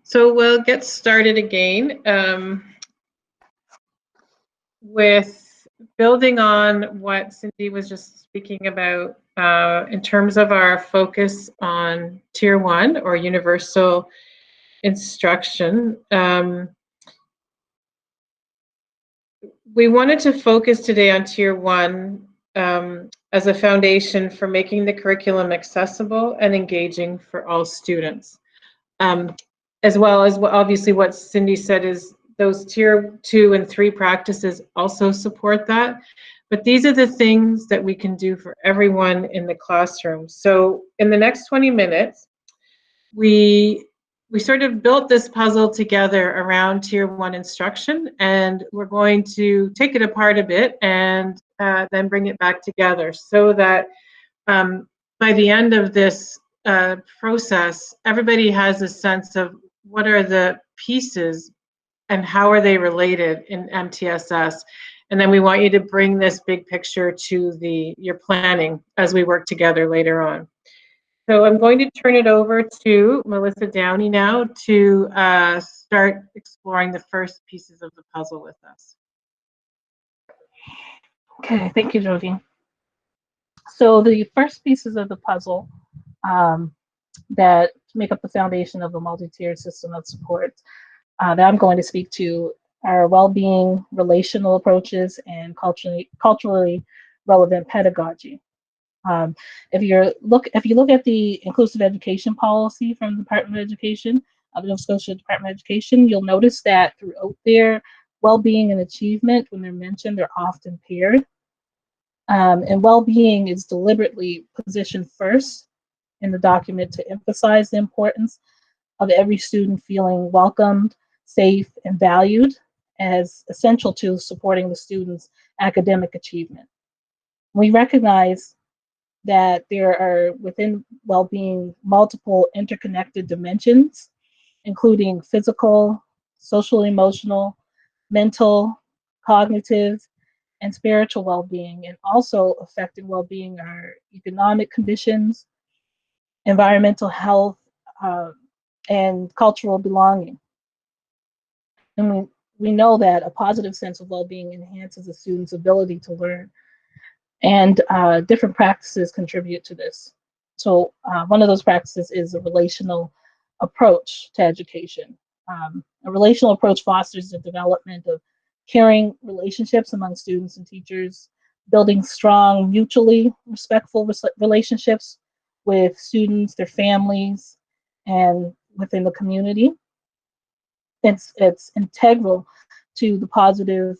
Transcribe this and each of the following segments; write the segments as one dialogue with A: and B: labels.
A: So we'll get started again with building on what Cindy was just speaking about in terms of our focus on Tier 1 or universal instruction. We wanted to focus today on Tier 1 as a foundation for making the curriculum accessible and engaging for all students. As well as obviously what Cindy said is those Tier 2 and 3 practices also support that. But these are the things that we can do for everyone in the classroom. So in the next 20 minutes, we sort of built this puzzle together around Tier 1 instruction, and we're going to take it apart a bit and then bring it back together so that by the end of this process, everybody has a sense of what are the pieces and how are they related in MTSS. And then we want you to bring this big picture to your planning as we work together later on. So I'm going to turn it over to Melissa Downey now to start exploring the first pieces of the puzzle with us.
B: Okay, thank you, Jodene. So the first pieces of the puzzle that make up the foundation of a multi-tiered system of support that I'm going to speak to are well-being, relational approaches, and culturally relevant pedagogy. If you look at the inclusive education policy from the Department of Education, the Nova Scotia Department of Education, you'll notice that throughout their well-being and achievement, when they're mentioned, they're often paired. And well-being is deliberately positioned first in the document to emphasize the importance of every student feeling welcomed, safe, and valued as essential to supporting the student's academic achievement. We recognize that there are within well-being multiple interconnected dimensions, including physical, social, emotional, mental, cognitive, and spiritual well-being, and also affecting well-being are economic conditions, environmental health, and cultural belonging. And we know that a positive sense of well-being enhances a student's ability to learn, and different practices contribute to this. So one of those practices is a relational approach to education. A relational approach fosters the development of caring relationships among students and teachers, building strong, mutually respectful relationships with students, their families, and within the community. It's integral to the positive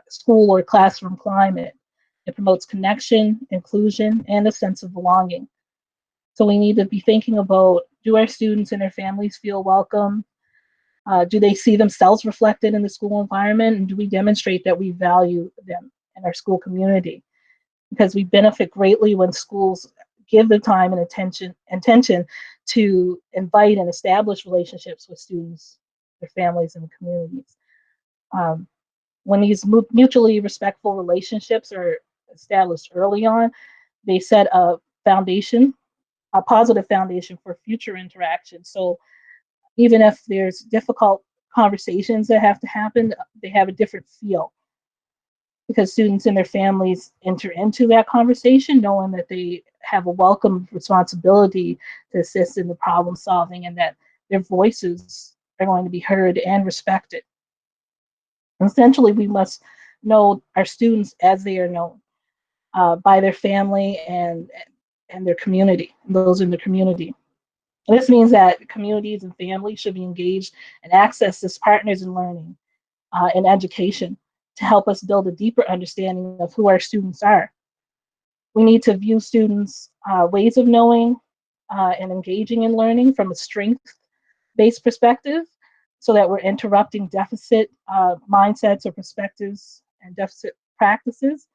B: school or classroom climate. It promotes connection, inclusion, and a sense of belonging. So we need to be thinking about, do our students and their families feel welcome? Do they see themselves reflected in the school environment? And do we demonstrate that we value them in our school community? Because we benefit greatly when schools give the time and attention to invite and establish relationships with students, their families, and communities. When these mutually respectful relationships are established early on, they set a foundation, a positive foundation for future interaction. So even if there's difficult conversations that have to happen, they have a different feel because students and their families enter into that conversation knowing that they have a welcome responsibility to assist in the problem solving and that their voices are going to be heard and respected. Essentially, we must know our students as they are known by their family and their community, those in the community. And this means that communities and families should be engaged and accessed as partners in learning and education to help us build a deeper understanding of who our students are. We need to view students' ways of knowing and engaging in learning from a strength-based perspective so that we're interrupting deficit mindsets or perspectives and deficit practices.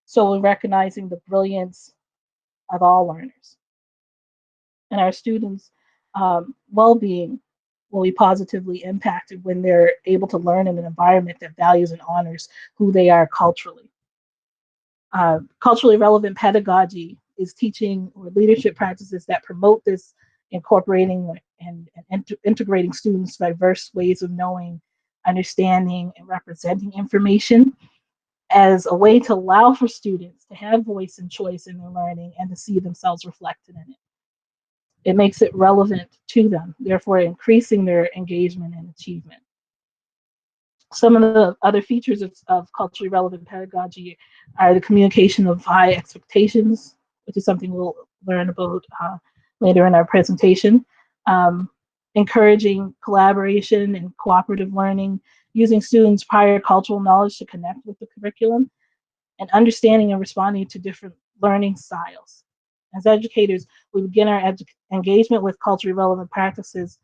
B: So we're recognizing the brilliance of all learners. And our students' well-being will be positively impacted when they're able to learn in an environment that values and honors who they are culturally. Culturally relevant pedagogy is teaching or leadership practices that promote this incorporating and integrating students' diverse ways of knowing, understanding, and representing information as a way to allow for students to have voice and choice in their learning and to see themselves reflected in it. It makes it relevant to them, therefore increasing their engagement and achievement. Some of the other features of culturally relevant pedagogy are the communication of high expectations, which is something we'll learn about later in our presentation. Encouraging collaboration and cooperative learning, using students' prior cultural knowledge to connect with the curriculum, and understanding and responding to different learning styles. As educators, we begin our engagement with culturally relevant practices.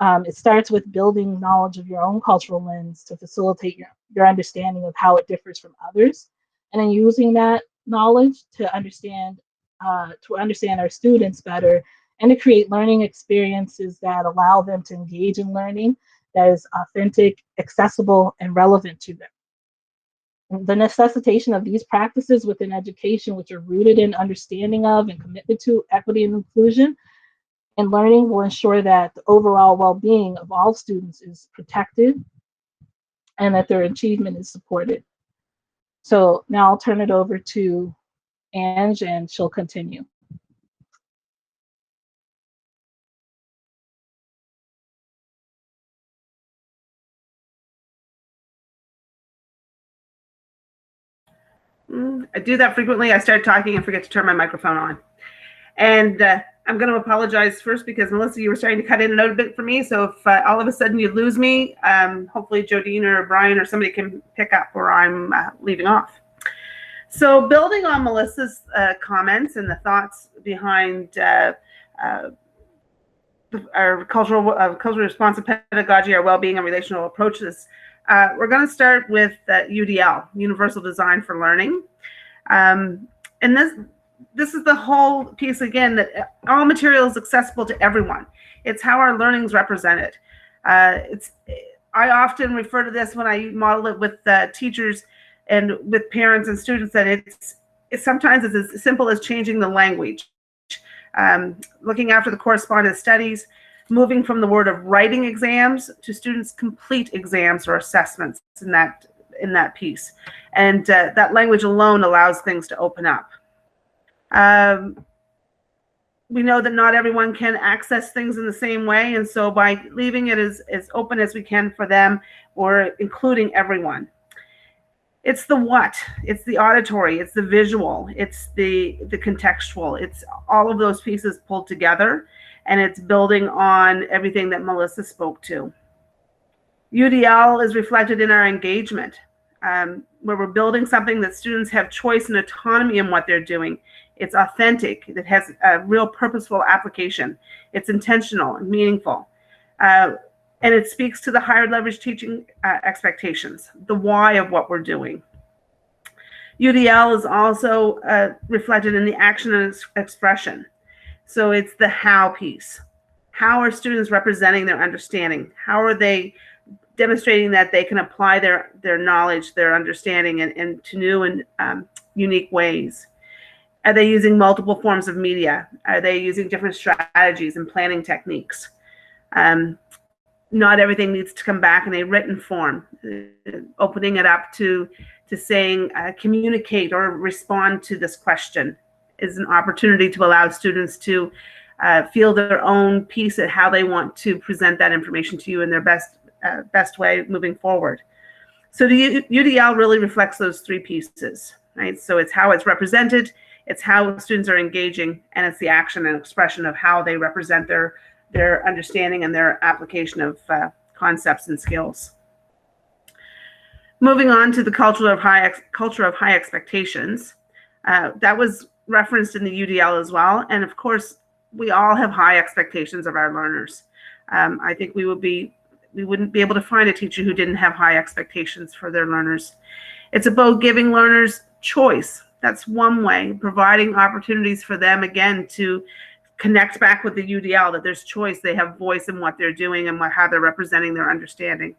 B: It starts with building knowledge of your own cultural lens to facilitate your understanding of how it differs from others, and then using that knowledge to understand our students better and to create learning experiences that allow them to engage in learning that is authentic, accessible, and relevant to them. The necessitation of these practices within education, which are rooted in understanding of and commitment to equity and inclusion and learning, will ensure that the overall well-being of all students is protected and that their achievement is supported. So now I'll turn it over to Ange and she'll continue.
C: I do that frequently. I start talking and forget to turn my microphone on. And I'm going to apologize first because, Melissa, you were starting to cut in and out a bit for me. So if all of a sudden you lose me, hopefully Jodene or Bryan or somebody can pick up where I'm leaving off. So building on Melissa's comments and the thoughts behind our culturally responsive pedagogy, our well-being and relational approaches, we're going to start with UDL, Universal Design for Learning. And this is the whole piece, again, that all material is accessible to everyone. It's how our learning is represented. I often refer to this when I model it with teachers and with parents and students, that it's sometimes it's as simple as changing the language, looking after the correspondence studies, moving from the word of writing exams to students complete exams or assessments in that piece. And that language alone allows things to open up. We know that not everyone can access things in the same way, and so by leaving it as open as we can for them, we're including everyone. It's the what, it's the auditory, it's the visual, it's the contextual, it's all of those pieces pulled together, and it's building on everything that Melissa spoke to. UDL is reflected in our engagement, where we're building something that students have choice and autonomy in what they're doing. It's authentic, it has a real purposeful application, it's intentional and meaningful. And it speaks to the higher leverage teaching expectations, the why of what we're doing. UDL is also reflected in the action and expression. So it's the how piece. How are students representing their understanding? How are they demonstrating that they can apply their knowledge, their understanding to new and unique ways? Are they using multiple forms of media? Are they using different strategies and planning techniques? Not everything needs to come back in a written form. Opening it up to saying, communicate or respond to this question is an opportunity to allow students to feel their own piece at how they want to present that information to you in their best way moving forward. So the UDL really reflects those three pieces, right? So it's how it's represented, it's how students are engaging, and it's the action and expression of how they represent their understanding and their application of concepts and skills. Moving on to the culture of high expectations, that was referenced in the UDL as well. And of course, we all have high expectations of our learners. I think we wouldn't be able to find a teacher who didn't have high expectations for their learners. It's about giving learners choice. That's one way, providing opportunities for them, again, to connect back with the UDL, that there's choice, they have voice in what they're doing and how they're representing their understanding.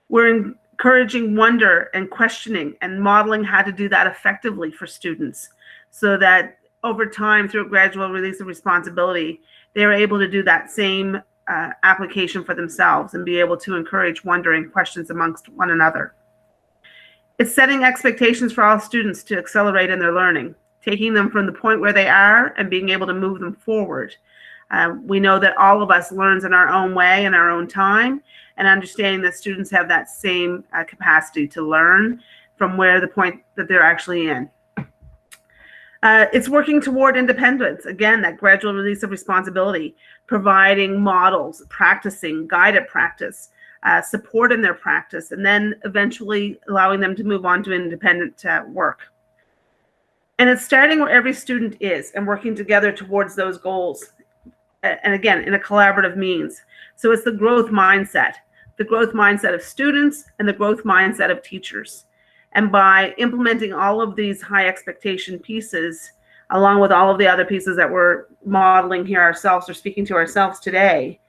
C: We're encouraging wonder and questioning and modeling how to do that effectively for students, so that over time, through a gradual release of responsibility, they are able to do that same application for themselves and be able to encourage wondering questions amongst one another. It's setting expectations for all students to accelerate in their learning, taking them from the point where they are and being able to move them forward. We know that all of us learns in our own way, in our own time, and understanding that students have that same capacity to learn from where the point that they're actually in. It's working toward independence. Again, that gradual release of responsibility, providing models, practicing, guided practice, support in their practice, and then eventually allowing them to move on to independent work. And it's starting where every student is and working together towards those goals. And again, in a collaborative means. So it's the growth mindset of students and the growth mindset of teachers. And by implementing all of these high expectation pieces, along with all of the other pieces that we're modeling here ourselves or speaking to ourselves today,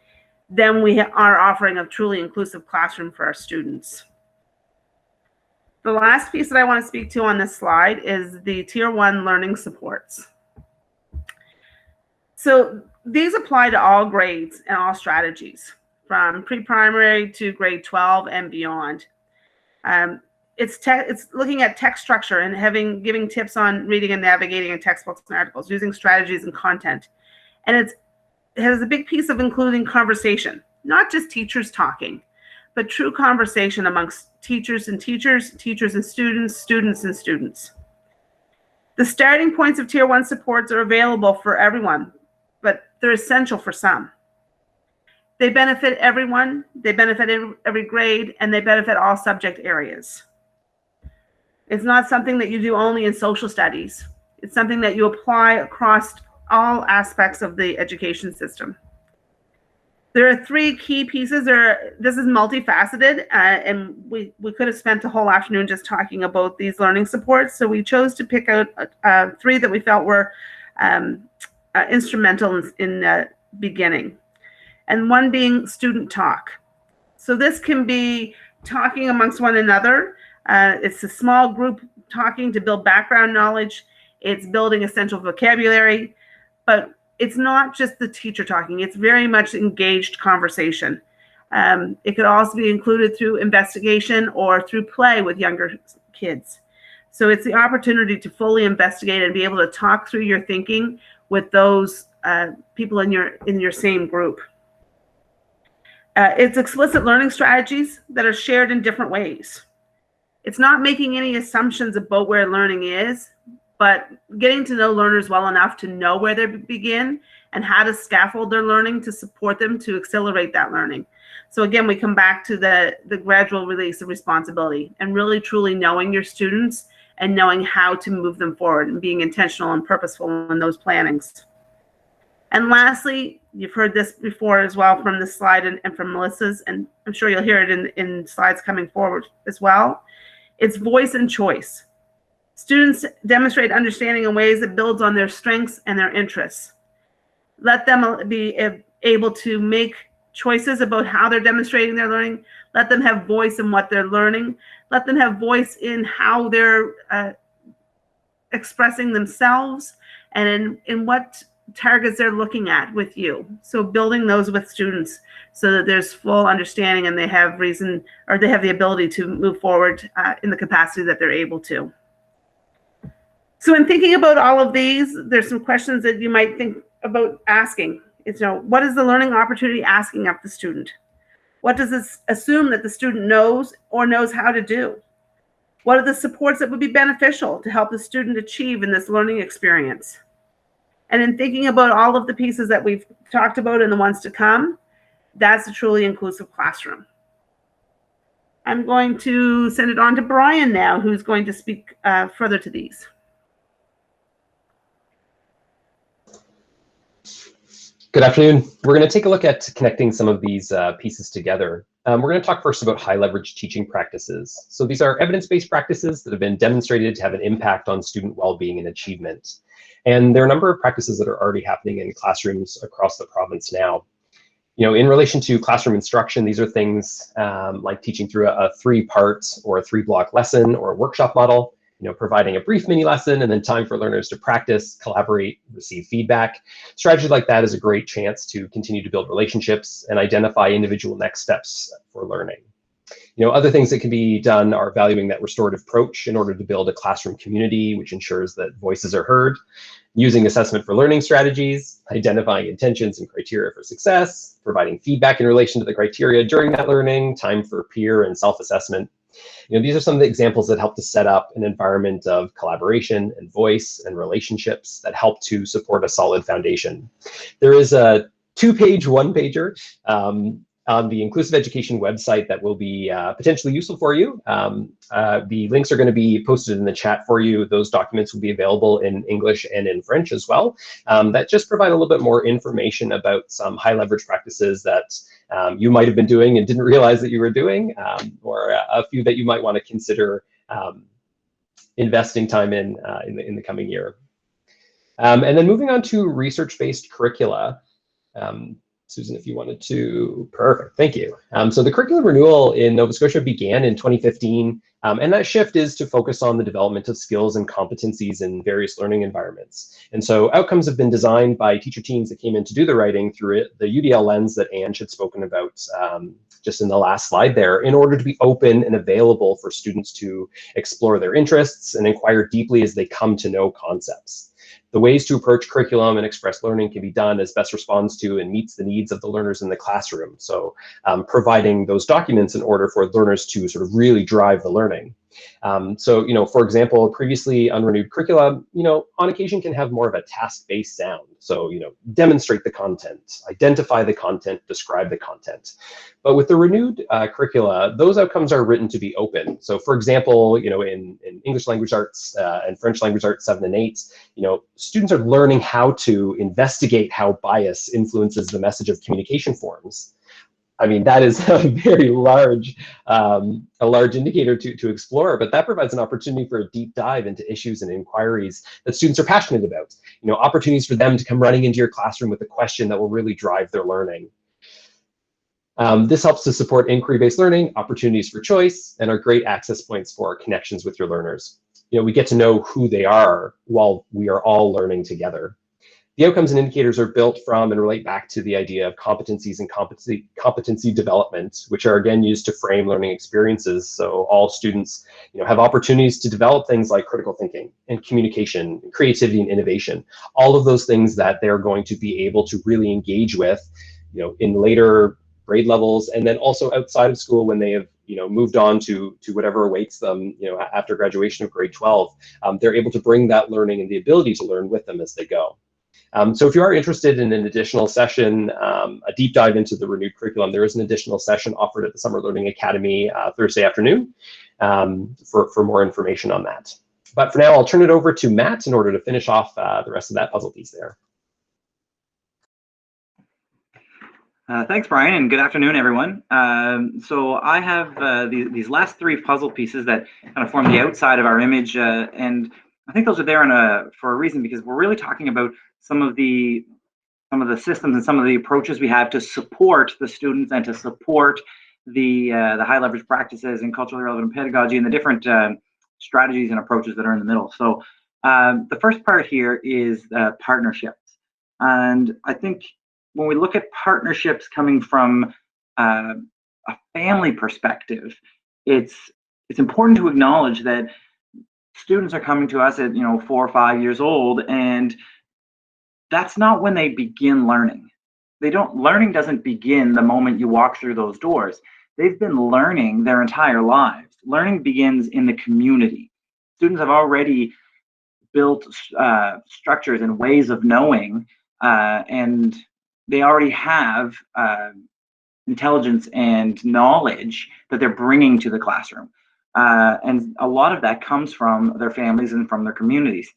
C: then we are offering a truly inclusive classroom for our students. The last piece that I want to speak to on this slide is the Tier 1 learning supports. So these apply to all grades and all strategies, from pre-primary to grade 12 and beyond. It's looking at text structure and giving tips on reading and navigating in textbooks and articles, using strategies and content. And it has a big piece of including conversation, not just teachers talking, but true conversation amongst teachers and teachers, teachers and students, students and students. The starting points of Tier 1 supports are available for everyone, but they're essential for some. They benefit everyone, they benefit every grade, and they benefit all subject areas. It's not something that you do only in social studies. It's something that you apply across all aspects of the education system. There are three key pieces. This is multifaceted, and we could have spent the whole afternoon just talking about these learning supports. So we chose to pick out three that we felt were instrumental in beginning. And one being student talk. So this can be talking amongst one another. It's a small group talking to build background knowledge. It's building essential vocabulary, but it's not just the teacher talking. It's very much engaged conversation. It could also be included through investigation or through play with younger kids. So it's the opportunity to fully investigate and be able to talk through your thinking with those people in your same group. It's explicit learning strategies that are shared in different ways. It's not making any assumptions about where learning is, but getting to know learners well enough to know where they begin and how to scaffold their learning to support them to accelerate that learning. So again, we come back to the gradual release of responsibility and really truly knowing your students and knowing how to move them forward and being intentional and purposeful in those plannings. And lastly, you've heard this before as well from this slide and from Melissa's, and I'm sure you'll hear it in slides coming forward as well. It's voice and choice. Students demonstrate understanding in ways that builds on their strengths and their interests. Let them be able to make choices about how they're demonstrating their learning. Let them have voice in what they're learning. Let them have voice in how they're expressing themselves and in what targets they're looking at with you. So building those with students so that there's full understanding and they have reason or they have the ability to move forward in the capacity that they're able to. So in thinking about all of these, there's some questions that you might think about asking. It's, what is the learning opportunity asking of the student? What does this assume that the student knows or knows how to do? What are the supports that would be beneficial to help the student achieve in this learning experience? And in thinking about all of the pieces that we've talked about and the ones to come, that's a truly inclusive classroom. I'm going to send it on to Bryan now, who's going to speak further to these.
D: Good afternoon. We're going to take a look at connecting some of these pieces together. We're going to talk first about high leverage teaching practices. So these are evidence-based practices that have been demonstrated to have an impact on student well-being and achievement. And there are a number of practices that are already happening in classrooms across the province now. In relation to classroom instruction, these are things like teaching through a 3-part or a 3-block lesson or a workshop model. providing a brief mini lesson and then time for learners to practice, collaborate, receive feedback. Strategy like that is a great chance to continue to build relationships and identify individual next steps for learning. Other things that can be done are valuing that restorative approach in order to build a classroom community, which ensures that voices are heard, using assessment for learning strategies, identifying intentions and criteria for success, providing feedback in relation to the criteria during that learning, time for peer and self-assessment. These are some of the examples that help to set up an environment of collaboration and voice and relationships that help to support a solid foundation. There is a 2-page one-pager on the Inclusive Education website that will be potentially useful for you. The links are going to be posted in the chat for you. Those documents will be available in English and in French as well. That just provide a little bit more information about some high leverage practices that you might have been doing and didn't realize that you were doing, or a few that you might want to consider investing time in the coming year. And then moving on to research-based curricula. Susan, if you wanted to, perfect, thank you. So the curriculum renewal in Nova Scotia began in 2015, and that shift is to focus on the development of skills and competencies in various learning environments. And so outcomes have been designed by teacher teams that came in to do the writing through it, the UDL lens that Ange had spoken about just in the last slide there, in order to be open and available for students to explore their interests and inquire deeply as they come to know concepts. The ways to approach curriculum and express learning can be done as best responds to and meets the needs of the learners in the classroom. So providing those documents in order for learners to sort of really drive the learning. So, for example, previously unrenewed curricula, on occasion can have more of a task-based sound. So, demonstrate the content, identify the content, describe the content. But with the renewed curricula, those outcomes are written to be open. So, for example, in English language arts and French language arts 7 and 8, students are learning how to investigate how bias influences the message of communication forms. I mean, that is a very large indicator to explore, but that provides an opportunity for a deep dive into issues and inquiries that students are passionate about. Opportunities for them to come running into your classroom with a question that will really drive their learning. This helps to support inquiry-based learning, opportunities for choice, and are great access points for connections with your learners. We get to know who they are while we are all learning together. The outcomes and indicators are built from and relate back to the idea of competencies and competency development, which are again used to frame learning experiences. So all students, have opportunities to develop things like critical thinking and communication, and creativity and innovation. All of those things that they're going to be able to really engage with, in later grade levels, and then also outside of school when they have moved on to whatever awaits them after graduation of grade 12. They're able to bring that learning and the ability to learn with them as they go. So if you are interested in an additional session, a deep dive into the renewed curriculum, there is an additional session offered at the Summer Learning Academy Thursday afternoon for more information on that. But for now, I'll turn it over to Matt in order to finish off the rest of that puzzle piece there.
E: Thanks, Brian, and good afternoon, everyone. So I have these last 3 puzzle pieces that kind of form the outside of our image, and I think those are there for a reason, because we're really talking about some of the systems and some of the approaches we have to support the students and to support the high leverage practices and culturally relevant pedagogy and the different strategies and approaches that are in the middle. So the first part here is partnerships, and I think when we look at partnerships coming from a family perspective, it's important to acknowledge that students are coming to us at 4 or 5 years old, and that's not when they begin learning. Learning doesn't begin the moment you walk through those doors. They've been learning their entire lives. Learning begins in the community. Students have already built structures and ways of knowing, and they already have intelligence and knowledge that they're bringing to the classroom. And a lot of that comes from their families and from their communities.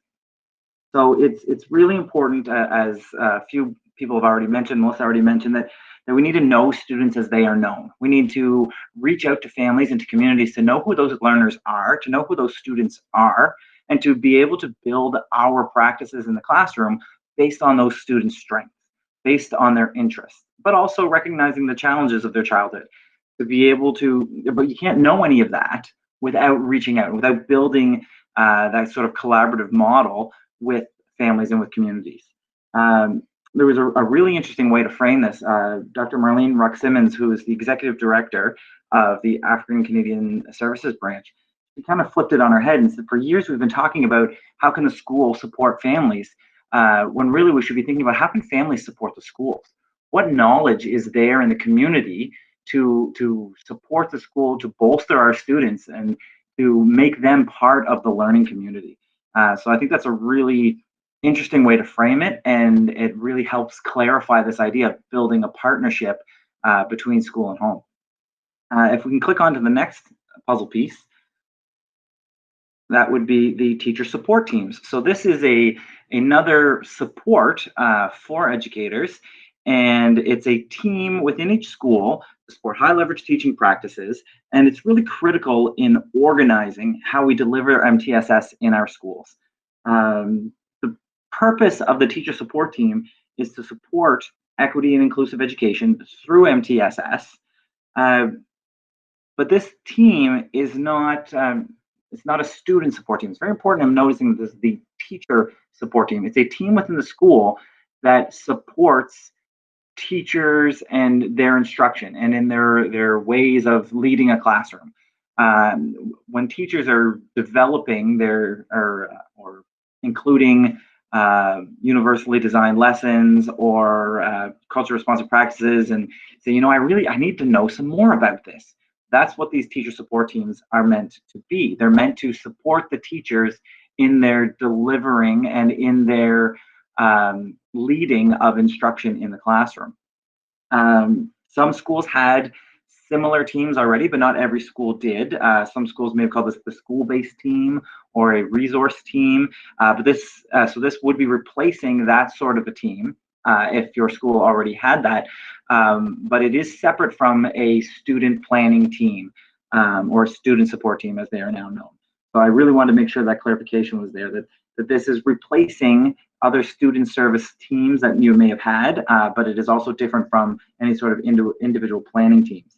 E: So it's really important, as a few people have already mentioned, Melissa already mentioned, that we need to know students as they are known. We need to reach out to families and to communities to know who those learners are, to know who those students are, and to be able to build our practices in the classroom based on those students' strengths, based on their interests, but also recognizing the challenges of their childhood. To be able to, but you can't know any of that without reaching out, without building that sort of collaborative model with families and with communities. There was a really interesting way to frame this. Dr. Marlene Ruck-Simmons, who is the executive director of the African Canadian Services branch, she kind of flipped it on her head and said, for years we've been talking about how can the school support families, when really we should be thinking about how can families support the schools? What knowledge is there in the community to support the school, to bolster our students, and to make them part of the learning community? So I think that's a really interesting way to frame it, and it really helps clarify this idea of building a partnership between school and home. If we can click on to the next puzzle piece, that would be the teacher support teams. So this is another support for educators, and it's a team within each school to support high leverage teaching practices, and it's really critical in organizing how we deliver MTSS in our schools. The purpose of the teacher support team is to support equity and inclusive education through MTSS, but this team is not it's not a student support team. It's very important. I'm noticing this is the teacher support team. It's a team within the school that supports teachers and their instruction and in their ways of leading a classroom. When teachers are developing or including universally designed lessons or culturally responsive practices, and say, you know, I need to know some more about this. That's what these teacher support teams are meant to be. They're meant to support the teachers in their delivering and in their leading of instruction in the classroom. Some schools had similar teams already, but not every school did. Some schools may have called this the school-based team or a resource team, but this would be replacing that sort of a team if your school already had that. But it is separate from a student planning team or student support team, as they are now known. So I really wanted to make sure that clarification was there, that this is replacing other student service teams that you may have had, but it is also different from any sort of individual planning teams.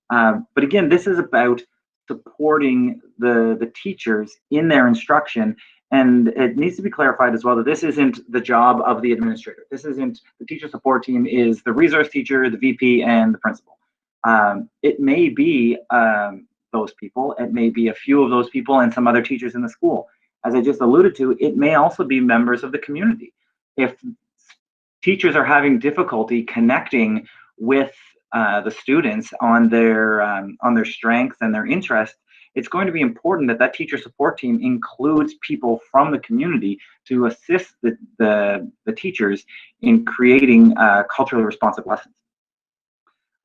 E: But again, this is about supporting the teachers in their instruction. And it needs to be clarified as well that this isn't the job of the administrator. This isn't, the teacher support team is the resource teacher, the VP, and the principal. It may be those people, it may be a few of those people and some other teachers in the school. As I just alluded to, it may also be members of the community. If teachers are having difficulty connecting with the students on their strengths and their interests, it's going to be important that that teacher support team includes people from the community to assist the teachers in creating culturally responsive lessons.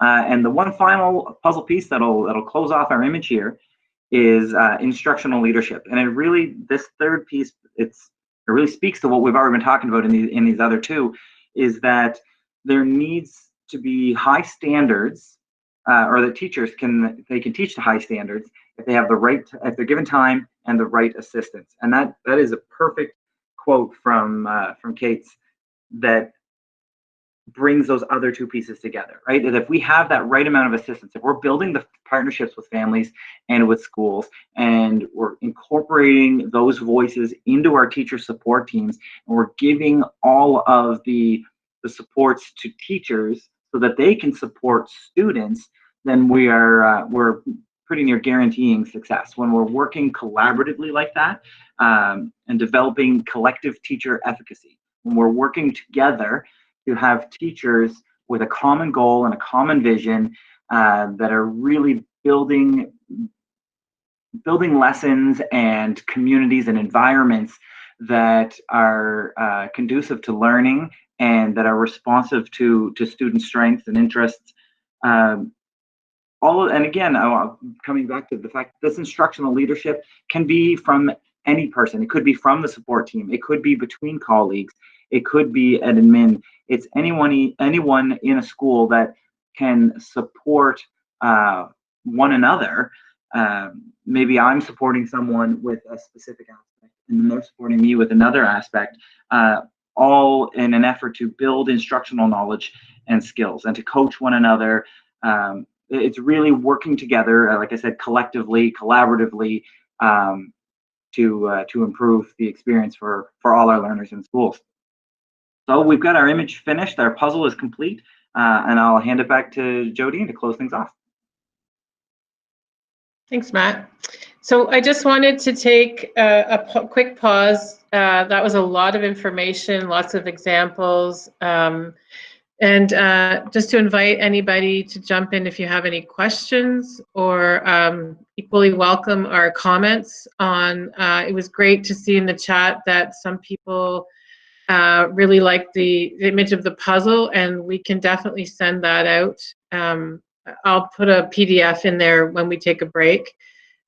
E: And the one final puzzle piece that'll close off our image here is instructional leadership. And it really, this third piece, it really speaks to what we've already been talking about in these other two, is that there needs to be high standards, or the teachers can teach to high standards if they have the right, if they're given time and the right assistance. And that is a perfect quote from Kate's that brings those other two pieces together, right? That if we have that right amount of assistance, if we're building the partnerships with families and with schools, and we're incorporating those voices into our teacher support teams, and we're giving all of the supports to teachers so that they can support students, then we're pretty near guaranteeing success. When we're working collaboratively like that, and developing collective teacher efficacy, when we're working together to have teachers with a common goal and a common vision that are really building lessons and communities and environments that are conducive to learning and that are responsive to student strengths and interests. And again, coming back to the fact that this instructional leadership can be from any person. It could be from the support team. It could be between colleagues. It could be an admin. It's anyone in a school that can support one another. Maybe I'm supporting someone with a specific aspect, and then they're supporting me with another aspect, all in an effort to build instructional knowledge and skills and to coach one another. It's really working together, like I said, collectively, collaboratively, to improve the experience for all our learners in schools. So we've got our image finished, our puzzle is complete, and I'll hand it back to Jodene to close things off.
A: Thanks, Matt. So I just wanted to take a quick pause. That was a lot of information, lots of examples, and just to invite anybody to jump in if you have any questions, or equally welcome our comments on, it was great to see in the chat that some people really like the image of the puzzle, and we can definitely send that out. I'll put a PDF in there when we take a break.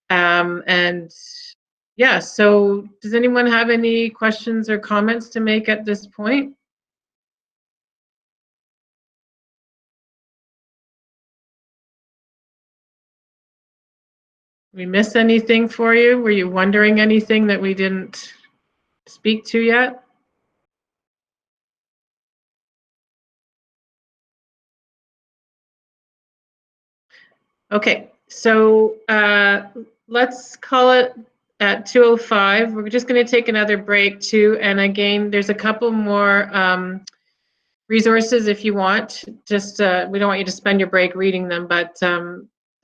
A: And yeah, so does anyone have any questions or comments to make at this point? Did we miss anything for you? Were you wondering anything that we didn't speak to yet? Okay, so let's call it at 2:05. We're just going to take another break too. And again, there's a couple more resources if you want. Just we don't want you to spend your break reading them, but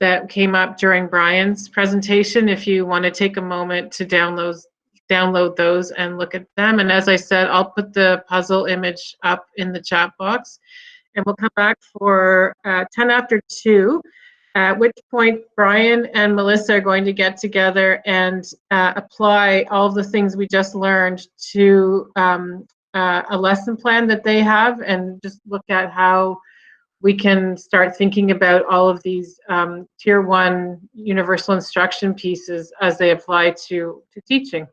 A: that came up during Bryan's presentation. If you want to take a moment to download those and look at them. And as I said, I'll put the puzzle image up in the chat box, and we'll come back for 10 after 2. At which point Bryan and Melissa are going to get together and apply all of the things we just learned to a lesson plan that they have, and just look at how we can start thinking about all of these Tier 1 universal instruction pieces as they apply to teaching.